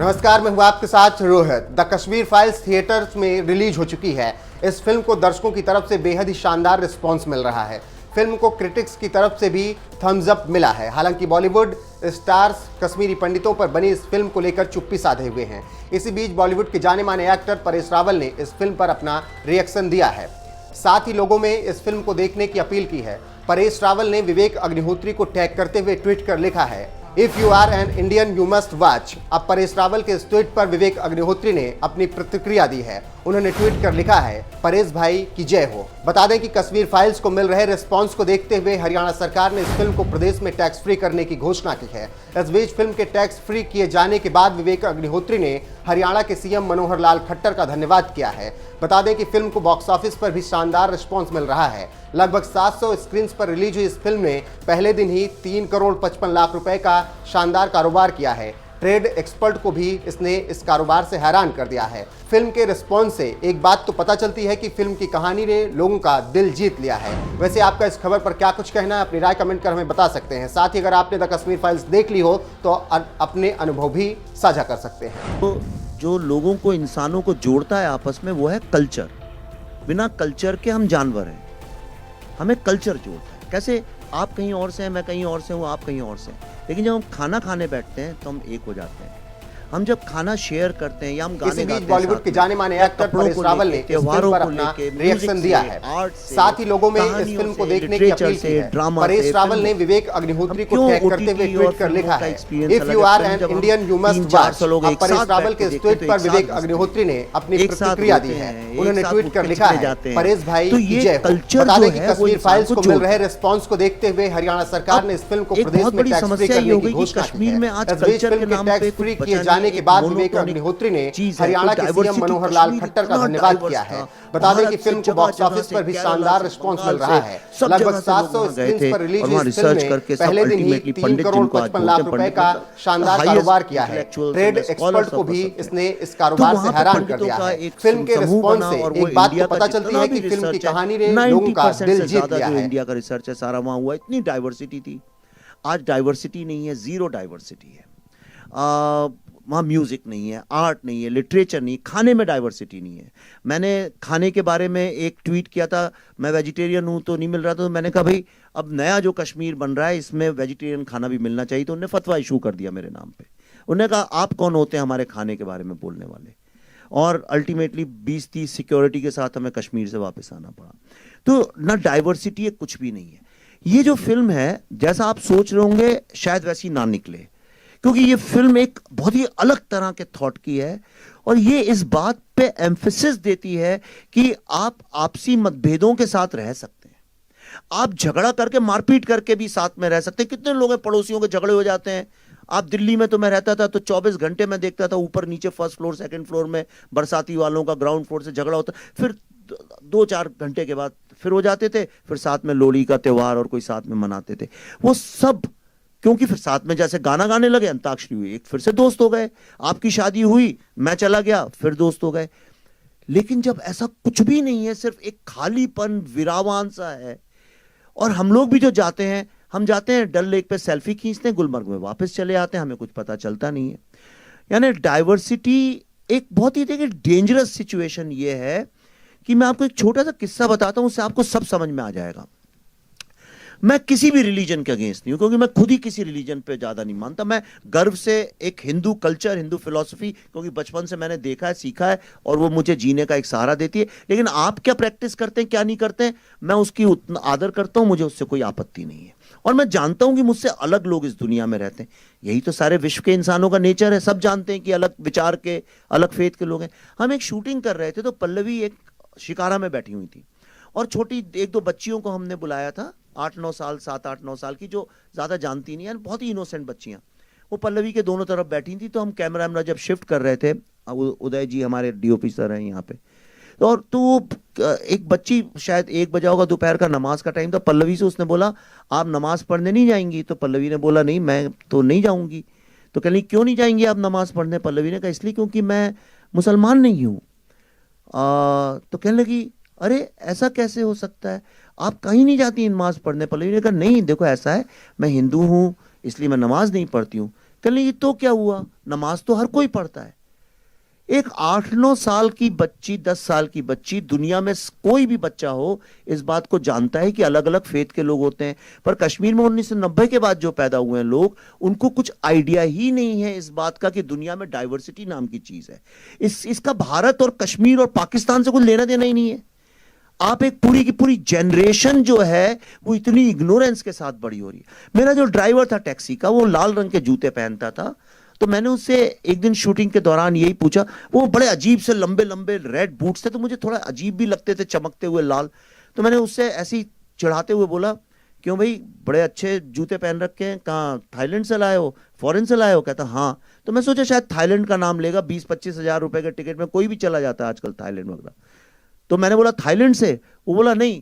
नमस्कार, मैं हूं आपके साथ Rohit. The Kashmir files theatres में रिलीज हो चुकी है। इस फिल्म को दर्शकों की तरफ से बेहद ही शानदार रिस्पांस मिल रहा है। फिल्म को क्रिटिक्स की तरफ से भी थम्स अप मिला है। हालांकि बॉलीवुड स्टार्स कश्मीरी पंडितों पर बनी इस फिल्म को लेकर चुप्पी साधे हुए हैं। इसी बीच बॉलीवुड के जाने माने एक्टर परेश रावल ने इस फिल्म पर अपना रिएक्शन दिया है। साथ ही लोगों में इस फिल्म को देखने की अपील की है। परेश रावल ने विवेक अग्निहोत्री को टैग करते हुए ट्वीट कर लिखा है, if you are an Indian you must watch. अब परेश रावल के इस ट्वीट पर विवेक अग्निहोत्री ने अपनी प्रतिक्रिया दी है। उन्होंने ट्वीट कर लिखा है, परेश भाई की जय हो। बता दें कि कश्मीर फाइल्स को मिल रहे रिस्पांस को देखते हुए हरियाणा सरकार ने इस फिल्म को प्रदेश में टैक्स फ्री करने की घोषणा की है। इस बीच फिल्म के टैक्स फ्री किए जाने के बाद विवेक अग्निहोत्री ने हरियाणा के सीएम मनोहर लाल खट्टर का धन्यवाद किया है। बता दें कि फिल्म को बॉक्स ऑफिस पर भी शानदार रिस्पांस मिल रहा है। लगभग 700 स्क्रीन पर रिलीज हुई इस फिल्म ने पहले दिन ही 3 करोड़ 55 लाख रुपए का शानदार कारोबार किया है। ट्रेड एक्सपर्ट को भी इसने इस कारोबार से हैरान कर दिया है। फिल्म के रिस्पांस से एक बात तो पता चलती है कि फिल्म की कहानी ने लोगों का दिल जीत लिया है। वैसे आपका इस खबर पर क्या कुछ कहना है, अपनी राय कमेंट कर हमें बता सकते हैं। साथ ही अगर आपने द कश्मीर फाइल्स देख ली हो तो अपने अनुभव भी साझा कर सकते हैं। तो जो लोगों को, इंसानों को जोड़ता है आपस में, वो है कल्चर। बिना कल्चर के हम जानवर हैं, हमें कल्चर जोड़ता है। कैसे आप कहीं और से हैं, मैं कहीं और से हूँ, आप कहीं और से हैं, लेकिन जब हम खाना खाने बैठते हैं तो हम एक हो जाते हैं। हम जब खाना शेयर करते हैं या हम गाने गाते हैं, बॉलीवुड के जाने माने एक्टर परेश रावल ने त्योहारों पर अपना रिएक्शन दिया है। साथ ही लोगों में इस फिल्म को देखने की अपील की है। परेश रावल ने विवेक अग्निहोत्री को टैग करते हुए ट्वीट कर लिखा है, if you are an Indian you must watch. Paresh Rawal के इस ट्वीट पर विवेक अग्निहोत्री ने अपनी प्रतिक्रिया दी है। उन्होंने ट्वीट कर लिखा है, परेश भाई की जय हो। बता दें कि कश्मीर फाइल्स को मिल रहे रिस्पांस को देखते हुए हरियाणा सरकार ने इस फिल्म को प्रदेश में टैक्स फ्री करने की घोषणा की है। इस बीच फिल्म के टैक्स फ्री किए जाने के बाद विवेक अग्निहोत्री ने हरियाणा के सीएम मनोहर लाल खट्टर का धन्यवाद किया है। बता दें कि फिल्म को बॉक्स ऑफिस पर भी शानदार रिस्पांस मिल रहा है। लगभग 700 स्क्रीन पर रिलीज हुई इस फिल्म ने पहले दिन ही 3 करोड़ 55 लाख रुपए का शानदार कारोबार किया है। ट्रेड एक्सपर्ट को भी इसने इस कारोबार से हैरान कर दिया है। फिल्म के रिस्पांस से एक बात तो पता चलती है कि फिल्म की कहानी ने लोगों का दिल जीत लिया है। इंडिया का रिसर्च है सारा वहां हुआ। इतनी डाइवर्सिटी थी, आज डाइवर्सिटी नहीं है, जीरो डाइवर्सिटी है। वहाँ म्यूजिक नहीं है, आर्ट नहीं है, लिटरेचर नहीं, खाने में डाइवर्सिटी नहीं है। मैंने खाने के बारे में एक ट्वीट किया था, मैं वेजिटेरियन हूँ तो नहीं मिल रहा, तो मैंने कहा भाई अब नया जो कश्मीर बन रहा है इसमें वेजिटेरियन खाना भी मिलना चाहिए। तो उन्होंने फतवा इशू कर दिया मेरे नाम पे। उन्होंने कहा आप कौन होते हैं हमारे खाने के बारे में बोलने वाले। और अल्टीमेटली 20-30 सिक्योरिटी के साथ हमें कश्मीर से वापस आना पड़ा। तो ना डाइवर्सिटी है, कुछ भी नहीं है। ये जो फिल्म है, जैसा आप सोच रहे होंगे शायद वैसी ना निकले, क्योंकि ये फिल्म एक बहुत ही अलग तरह के थॉट की है। और ये इस बात पे एम्फेसिस देती है कि आप आपसी मतभेदों के साथ रह सकते हैं, आप झगड़ा करके, मारपीट करके भी साथ में रह सकते हैं। कितने लोग हैं पड़ोसियों के झगड़े हो जाते हैं। आप दिल्ली में, तो मैं रहता था तो 24 घंटे में देखता था, ऊपर नीचे, फर्स्ट फ्लोर सेकंड फ्लोर में बरसाती वालों का ग्राउंड फ्लोर से झगड़ा होता, फिर 2-4 घंटे के बाद फिर हो जाते थे। फिर साथ में लोहड़ी का त्योहार और कोई साथ में मनाते थे। वो सब क्योंकि फिर साथ में जैसे गाना गाने लगे, अंताक्षरी हुई, एक फिर से दोस्त हो गए। आपकी शादी हुई, मैं चला गया, फिर दोस्त हो गए। लेकिन जब ऐसा कुछ भी नहीं है, सिर्फ एक खालीपन, विरावान सा है। और हम लोग भी जो जाते हैं, हम जाते हैं डल लेक पे सेल्फी खींचते हैं, गुलमर्ग में वापस चले आते हैं, हमें कुछ पता चलता नहीं है। यानी डाइवर्सिटी एक बहुत ही देखिए डेंजरस सिचुएशन ये है कि मैं आपको एक छोटा सा किस्सा बताता हूं, उससे आपको सब समझ में आ जाएगा। मैं किसी भी रिलीजन के अगेंस्ट नहीं हूं, क्योंकि मैं खुद ही किसी रिलीजन पे ज्यादा नहीं मानता। मैं गर्व से एक हिंदू कल्चर, हिंदू फिलॉसफी, क्योंकि बचपन से मैंने देखा है, सीखा है, और वो मुझे जीने का एक सहारा देती है। लेकिन आप क्या प्रैक्टिस करते हैं, क्या नहीं करते हैं, मैं उसकी उतना आदर करता हूं, मुझे उससे कोई आपत्ति नहीं है। और मैं जानता हूं कि मुझसे अलग लोग इस दुनिया में रहते हैं। यही तो सारे विश्व के इंसानों का नेचर है। सब जानते हैं कि अलग विचार के, अलग फेथ के लोग हैं। हम एक शूटिंग कर रहे थे तो पल्लवी एक शिकारा में बैठी हुई थी, और छोटी 1-2 बच्चियों को हमने बुलाया था, 8-9 साल, 7-8-9 साल की, जो ज्यादा जानती नहीं है, बहुत ही इनोसेंट बच्चियां। वो पल्लवी के दोनों तरफ बैठी थी। तो हम कैमरा जब शिफ्ट कर रहे थे, उदय जी हमारे डीओपी सर हैं यहाँ पे, और तो एक बच्ची, शायद 1 बजा होगा, दोपहर का नमाज का टाइम था, पल्लवी से उसने बोला आप नमाज पढ़ने नहीं जाएंगी? तो पल्लवी ने बोला नहीं, मैं तो नहीं जाऊंगी। तो कहली क्यों नहीं जाएंगी आप नमाज पढ़ने? पल्लवी ने कहा इसलिए क्योंकि मैं मुसलमान नहीं हूँ। तो कहने लगी अरे ऐसा कैसे हो सकता है, आप कहीं नहीं जाती नमाज पढ़ने? पल्लवी ने कहा नहीं, देखो ऐसा है, मैं हिंदू हूँ इसलिए मैं नमाज नहीं पढ़ती हूँ। कहेंगे तो क्या हुआ, नमाज तो हर कोई पढ़ता है। एक 8-9 साल की बच्ची, 10 साल की बच्ची, दुनिया में कोई भी बच्चा हो इस बात को जानता है कि अलग अलग फेथ के लोग होते हैं। पर कश्मीर में 1990 के बाद जो पैदा हुए हैं लोग, उनको कुछ आइडिया ही नहीं है इस बात का कि दुनिया में डाइवर्सिटी नाम की चीज है। इसका भारत और कश्मीर और पाकिस्तान से कुछ लेना देना ही नहीं है। आप एक पूरी की पूरी जनरेशन जो है वो इतनी इग्नोरेंस के साथ बड़ी हो रही है। मेरा जो ड्राइवर था टैक्सी का, वो लाल रंग के जूते पहनता था, तो मैंने उससे एक दिन शूटिंग के दौरान यही पूछा। वो बड़े अजीब से लंबे लंबे रेड बूट्स थे, तो मुझे थोड़ा अजीब भी लगते थे, चमकते हुए लाल। तो मैंने उससे ऐसे ही चिढ़ाते हुए बोला, क्यों भाई बड़े अच्छे जूते पहन रखे हैं, कहाँ थाईलैंड से लाए हो, फॉरेन से लाए हो? कहता हाँ। तो मैं सोचा शायद थाईलैंड का नाम लेगा, 20-25 हजार रुपए के टिकट में कोई भी चला जाता है आजकल थाईलैंड वगैरह। तो मैंने बोला थाईलैंड से? वो बोला नहीं,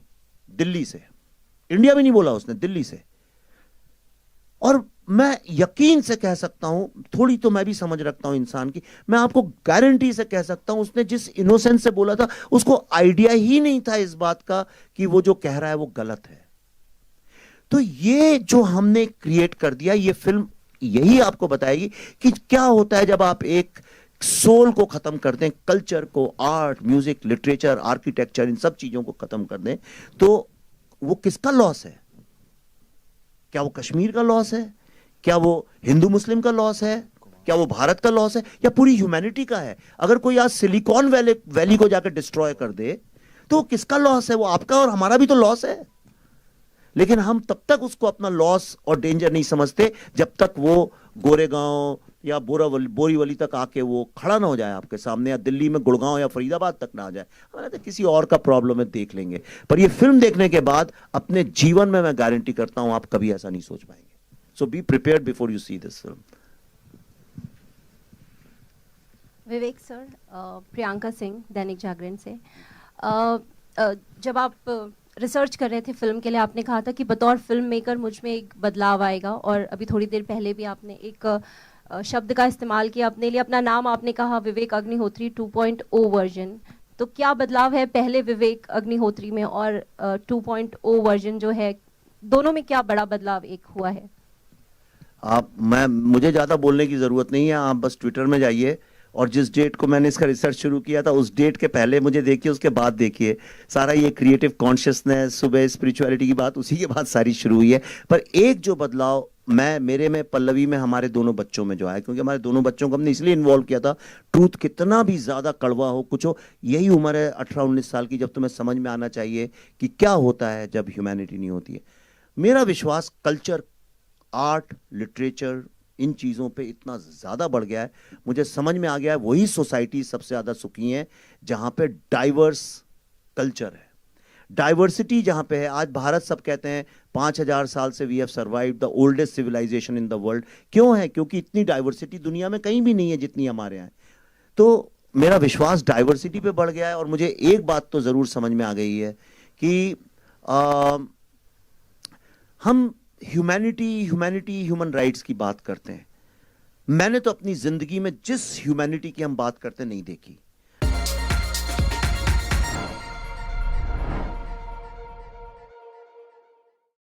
दिल्ली से। इंडिया भी नहीं बोला उसने, दिल्ली से। और मैं यकीन से कह सकता हूं, थोड़ी तो मैं भी समझ रखता हूं इंसान की, मैं आपको गारंटी से कह सकता हूं उसने जिस इनोसेंस से बोला था, उसको आइडिया ही नहीं था इस बात का कि वो जो कह रहा है वो गलत है। तो ये जो हमने क्रिएट कर दिया, ये फिल्म यही आपको बताएगी कि क्या होता है जब आप एक सोल को खत्म कर दें, कल्चर को, आर्ट, म्यूजिक, लिटरेचर, आर्किटेक्चर, इन सब चीजों को खत्म कर दें, तो वो किसका लॉस है? क्या वो कश्मीर का लॉस है? क्या वो हिंदू मुस्लिम का लॉस है? क्या वो भारत का लॉस है? या पूरी ह्यूमैनिटी का है? अगर कोई आज सिलिकॉन वैली को जाकर डिस्ट्रॉय कर दे तो किसका लॉस है? वो आपका और हमारा भी तो लॉस है। लेकिन हम तब तक उसको अपना लॉस और डेंजर नहीं समझते जब तक वो गोरेगांव या बोरीवली तक आके वो खड़ा ना हो जाए आपके सामने, या दिल्ली में गुड़गांव या फरीदाबाद तक ना आ जाए। हमारे तो किसी और का प्रॉब्लम है, देख लेंगे। पर ये फिल्म देखने के बाद अपने जीवन में मैं गारंटी करता हूं आप कभी ऐसा नहीं सोच पाएंगे। So be prepared before you see this film. Vivek sir, Priyanka Singh, Dainik Jagran से। जब आप रिसर्च कर रहे थे फिल्म के लिए, आपने कहा था कि बतौर फिल्म मेकर मुझ में एक बदलाव आएगा, और अभी थोड़ी देर पहले भी आपने एक शब्द का इस्तेमाल किया अपने लिए, अपना नाम आपने कहा विवेक अग्निहोत्री 2.0 वर्जन। तो क्या बदलाव है पहले विवेक अग्निहोत्री में और 2.0 वर्जन जो है, दोनों में क्या बड़ा बदलाव एक हुआ है? मुझे ज्यादा बोलने की जरूरत नहीं है, आप बस ट्विटर में जाइए और जिस डेट को मैंने इसका रिसर्च शुरू किया था उस डेट के पहले मुझे देखिए, उसके बाद देखिए। सारा ये क्रिएटिव कॉन्शियसनेस, सुबह स्पिरिचुअलिटी की बात, उसी के बाद सारी शुरू हुई है। पर एक जो बदलाव मेरे में, पल्लवी में, हमारे दोनों बच्चों में जो आया, क्योंकि हमारे दोनों बच्चों को हमने इसलिए इन्वॉल्व किया था, ट्रूथ कितना भी ज्यादा कड़वा हो, कुछ हो, यही उम्र है 18-19 साल की, जब तुम्हें समझ में आना चाहिए कि क्या होता है जब ह्यूमैनिटी नहीं होती है। मेरा विश्वास कल्चर, आर्ट, लिटरेचर, इन चीज़ों पे इतना ज़्यादा बढ़ गया है, मुझे समझ में आ गया है वही सोसाइटी सबसे ज़्यादा सुखी है जहाँ पे डाइवर्स कल्चर है, डाइवर्सिटी जहाँ पे है। आज भारत, सब कहते हैं 5000 साल से we have survived the oldest civilisation in the world. क्यों है? क्योंकि इतनी डाइवर्सिटी दुनिया में कहीं भी नहीं है जितनी हमारे यहाँ है। तो मेरा विश्वास डाइवर्सिटी पे बढ़ गया है। और मुझे एक बात तो ज़रूर समझ में आ गई है कि हम ह्यूमैनिटी, ह्यूमन राइट्स की बात करते हैं। मैंने तो अपनी जिंदगी में जिस ह्यूमैनिटी की हम बात करते नहीं देखी।